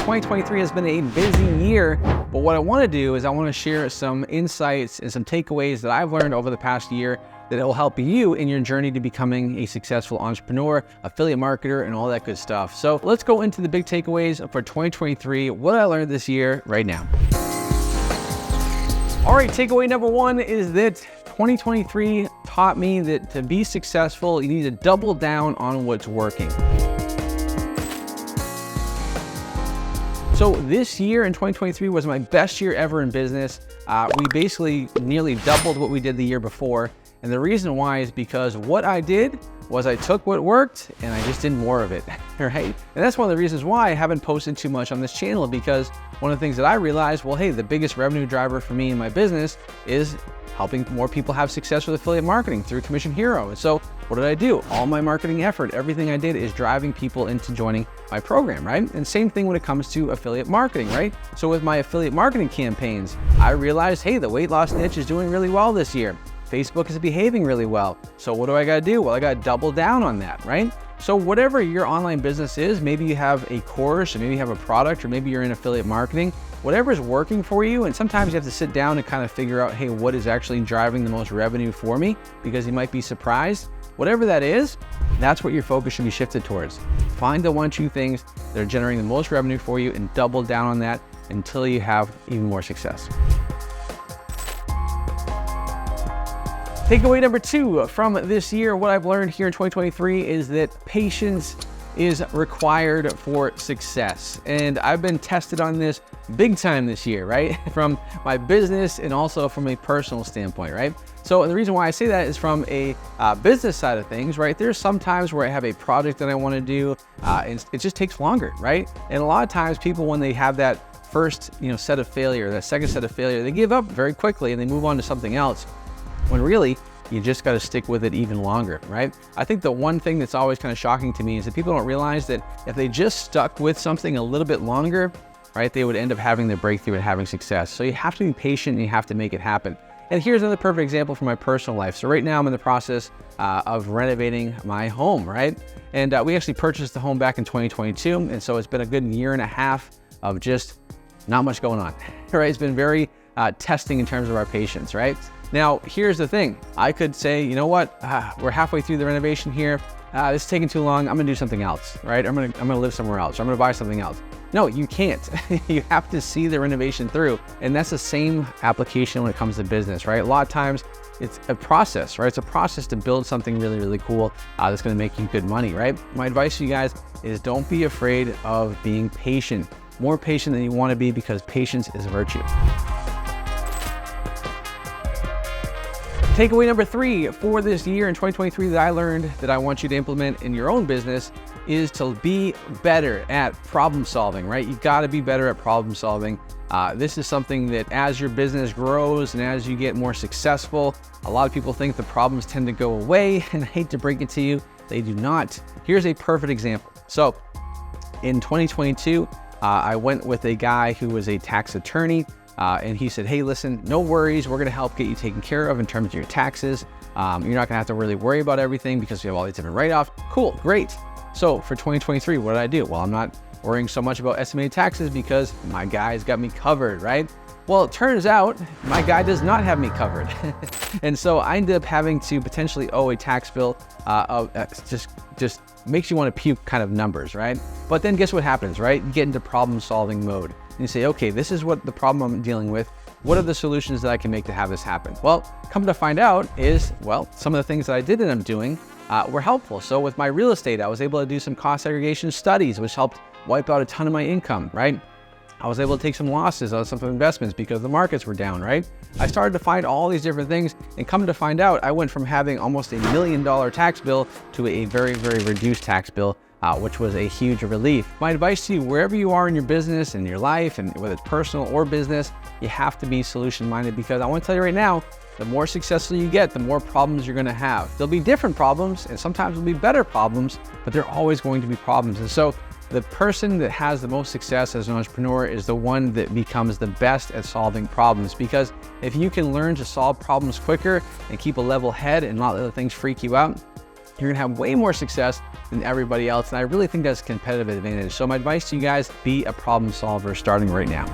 2023 has been a busy year, but what I want to do is I want to share some insights and some takeaways that I've learned over the past year that will help you in your journey to becoming a successful entrepreneur, affiliate marketer, and all that good stuff. So let's go into the big takeaways for 2023, what I learned this year right now. All right, takeaway number one is that 2023 taught me that to be successful, you need to double down on what's working. So this year in 2023 was my best year ever in business. We basically nearly doubled what we did the year before. And the reason why is because what I did was I took what worked and I just did more of it, right? And that's one of the reasons why I haven't posted too much on this channel, because one of the things that I realized, well, hey, the biggest revenue driver for me in my business is helping more people have success with affiliate marketing through Commission Hero. And so what did I do? All my marketing effort, everything I did is driving people into joining my program, right? And same thing when it comes to affiliate marketing, right? So with my affiliate marketing campaigns, I realized, hey, the weight loss niche is doing really well this year. Facebook is behaving really well. So what do I gotta do? Well, I gotta double down on that, right? So whatever your online business is, maybe you have a course, or maybe you have a product, or maybe you're in affiliate marketing, whatever is working for you. And sometimes you have to sit down and kind of figure out, hey, what is actually driving the most revenue for me? Because you might be surprised. Whatever that is, that's what your focus should be shifted towards. Find the 1-2 things that are generating the most revenue for you and double down on that until you have even more success. Takeaway number 2 from this year, what I've learned here in 2023 is that patience is required for success. And I've been tested on this big time this year, right? From my business and also from a personal standpoint, right? So the reason why I say that is from a business side of things, right? There's some times where I have a project that I want to do, and it just takes longer, right? And a lot of times people, when they have that first, set of failure, that second set of failure, they give up very quickly and they move on to something else. When really, you just got to stick with it even longer, right? I think the one thing that's always kind of shocking to me is that people don't realize that if they just stuck with something a little bit longer, right, they would end up having their breakthrough and having success. So you have to be patient and you have to make it happen. And here's another perfect example from my personal life. So right now I'm in the process of renovating my home, right? And we actually purchased the home back in 2022. And so it's been a good year and a half of just not much going on, right? It's been very testing in terms of our patience, right? Now, here's the thing. I could say, you know what? We're halfway through the renovation here. This is taking too long. I'm gonna do something else, right? I'm gonna live somewhere else. Or I'm gonna buy something else. No, you can't. You have to see the renovation through. And that's the same application when it comes to business, right? A lot of times it's a process, right? It's a process to build something really, really cool that's gonna make you good money, right? My advice to you guys is don't be afraid of being patient. More patient than you wanna be, because patience is a virtue. Takeaway number 3 for this year in 2023 that I learned that I want you to implement in your own business is to be better at problem solving, right? You gotta be better at problem solving. This is something that as your business grows and as you get more successful, a lot of people think the problems tend to go away, and I hate to break it to you, they do not. Here's a perfect example. So in 2022, I went with a guy who was a tax attorney. And he said, hey, listen, no worries. We're going to help get you taken care of in terms of your taxes. You're not going to have to really worry about everything because we have all these different write-offs. Cool, great. So for 2023, what did I do? Well, I'm not worrying so much about estimated taxes because my guy's got me covered, right? Well, it turns out my guy does not have me covered. And so I ended up having to potentially owe a tax bill of just makes you want to puke kind of numbers, right? But then guess what happens, right? You get into problem solving mode. And you say, okay, this is what the problem I'm dealing with. What are the solutions that I can make to have this happen? Well, come to find out is, well, some of the things that I did end up doing were helpful. So with my real estate, I was able to do some cost segregation studies, which helped wipe out a ton of my income, right? I was able to take some losses on some investments because the markets were down, right? I started to find all these different things, and come to find out, I went from having almost $1 million tax bill to a very, very reduced tax bill, which was a huge relief. My advice to you, wherever you are in your business and your life, and whether it's personal or business, you have to be solution-minded, because I want to tell you right now, the more successful you get, the more problems you're gonna have. There'll be different problems, and sometimes there'll be better problems, but they're always going to be problems. And so the person that has the most success as an entrepreneur is the one that becomes the best at solving problems, because if you can learn to solve problems quicker and keep a level head and not let other things freak you out, you're gonna have way more success than everybody else. And I really think that's a competitive advantage. So my advice to you guys, be a problem solver starting right now.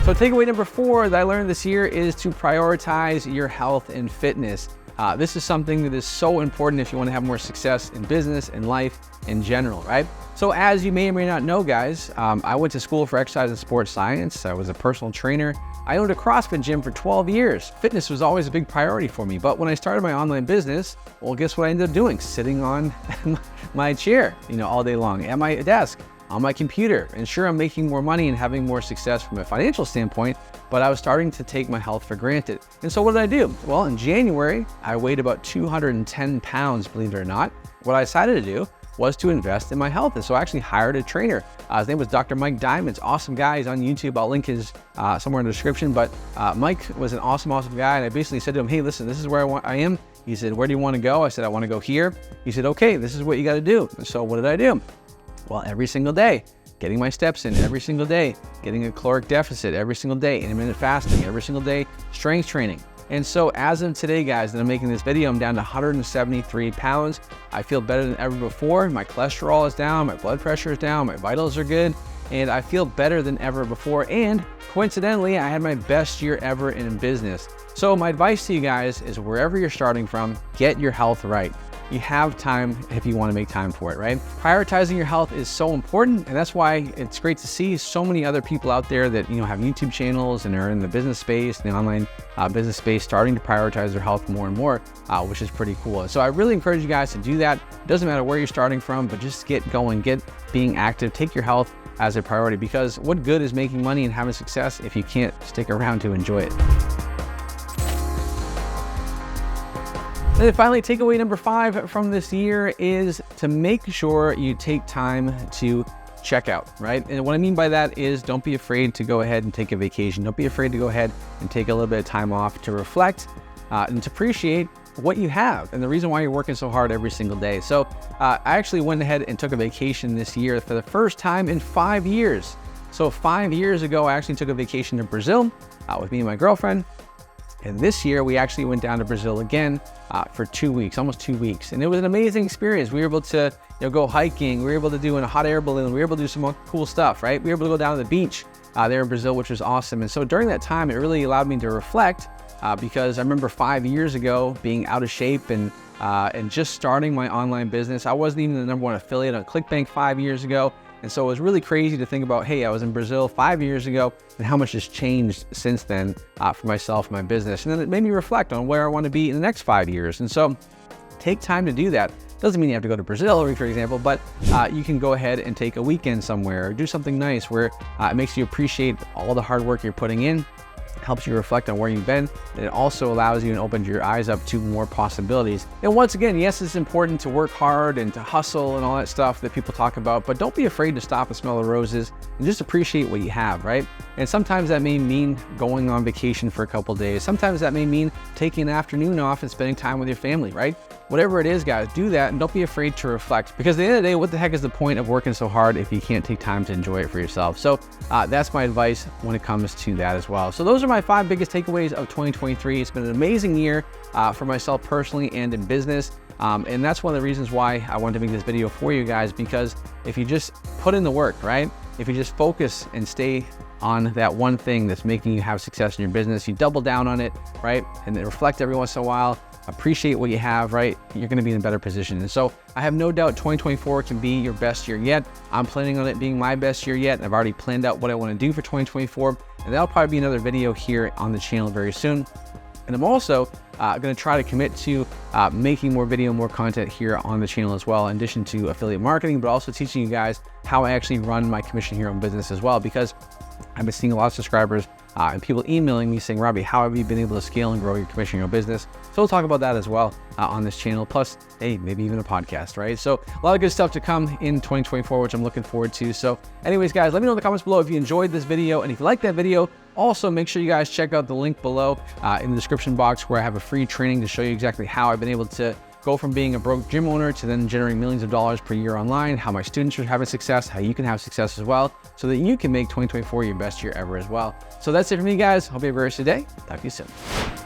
So takeaway number 4 that I learned this year is to prioritize your health and fitness. This is something that is so important if you want to have more success in business and life in general, right? So as you may or may not know, guys, I went to school for exercise and sports science. I was a personal trainer. I owned a CrossFit gym for 12 years. Fitness was always a big priority for me. But when I started my online business, well, guess what I ended up doing? Sitting on my chair, all day long at my desk, on my computer. And sure, I'm making more money and having more success from a financial standpoint, but I was starting to take my health for granted. And so what did I do? Well, in January, I weighed about 210 pounds, believe it or not. What I decided to do was to invest in my health. And so I actually hired a trainer. His name was Dr. Mike Diamond's awesome guy. He's on YouTube. I'll link his somewhere in the description. But Mike was an awesome guy. And I basically said to him, hey, listen, this is where I am. He said, where do you want to go? I said, I want to go here. He said, okay, this is what you got to do. And so what did I do? Well, every single day, getting my steps in every single day, getting a caloric deficit every single day, intermittent fasting every single day, strength training. And so as of today, guys, that I'm making this video, I'm down to 173 pounds. I feel better than ever before. My cholesterol is down, my blood pressure is down, my vitals are good, and I feel better than ever before. And coincidentally, I had my best year ever in business. So my advice to you guys is wherever you're starting from, get your health right. You have time if you want to make time for it, right? Prioritizing your health is so important, and that's why it's great to see so many other people out there that have YouTube channels and are in the business space, the online business space, starting to prioritize their health more and more, which is pretty cool. So I really encourage you guys to do that. It doesn't matter where you're starting from, but just get going, get being active, take your health as a priority, because what good is making money and having success if you can't stick around to enjoy it? And then finally, takeaway number 5 from this year is to make sure you take time to check out, right? And what I mean by that is don't be afraid to go ahead and take a vacation. Don't be afraid to go ahead and take a little bit of time off to reflect and to appreciate what you have and the reason why you're working so hard every single day. So I actually went ahead and took a vacation this year for the first time in 5 years. So 5 years ago, I actually took a vacation to Brazil with me and my girlfriend. And this year, we actually went down to Brazil again for 2 weeks, almost 2 weeks. And it was an amazing experience. We were able to go hiking. We were able to do a hot air balloon. We were able to do some more cool stuff, right? We were able to go down to the beach there in Brazil, which was awesome. And so during that time, it really allowed me to reflect because I remember 5 years ago being out of shape and just starting my online business. I wasn't even the #1 affiliate on ClickBank 5 years ago. And so it was really crazy to think about, hey, I was in Brazil 5 years ago and how much has changed since then for myself and my business. And then it made me reflect on where I want to be in the next 5 years. And so take time to do that. Doesn't mean you have to go to Brazil, for example, but you can go ahead and take a weekend somewhere or do something nice where it makes you appreciate all the hard work you're putting in, helps you reflect on where you've been, and it also allows you and opens your eyes up to more possibilities. And once again, yes, it's important to work hard and to hustle and all that stuff that people talk about, but don't be afraid to stop and smell the roses and just appreciate what you have, right? And sometimes that may mean going on vacation for a couple days. Sometimes that may mean taking an afternoon off and spending time with your family, right? Whatever it is, guys, do that and don't be afraid to reflect, because at the end of the day, what the heck is the point of working so hard if you can't take time to enjoy it for yourself? So that's my advice when it comes to that as well. So those are my 5 biggest takeaways of 2023. It's been an amazing year for myself personally and in business. And that's one of the reasons why I wanted to make this video for you guys, because if you just put in the work, right? If you just focus and stay on that one thing that's making you have success in your business, you double down on it, right? And then reflect every once in a while, appreciate what you have, right? You're gonna be in a better position. And so I have no doubt 2024 can be your best year yet. I'm planning on it being my best year yet. I've already planned out what I wanna do for 2024. And that'll probably be another video here on the channel very soon. And I'm also gonna try to commit to making more video, more content here on the channel as well, in addition to affiliate marketing, but also teaching you guys how I actually run my commission hero business as well, because I've been seeing a lot of subscribers and people emailing me saying, Robby, how have you been able to scale and grow your commission hero business? So we'll talk about that as well on this channel, plus, hey, maybe even a podcast, right? So a lot of good stuff to come in 2024, which I'm looking forward to. So anyways, guys, let me know in the comments below if you enjoyed this video, and if you like that video, also make sure you guys check out the link below in the description box, where I have a free training to show you exactly how I've been able to go from being a broke gym owner to then generating millions of dollars per year online, how my students are having success, how you can have success as well, so that you can make 2024 your best year ever as well. So that's it for me, guys. Hope you have a great rest of the day. Talk to you soon.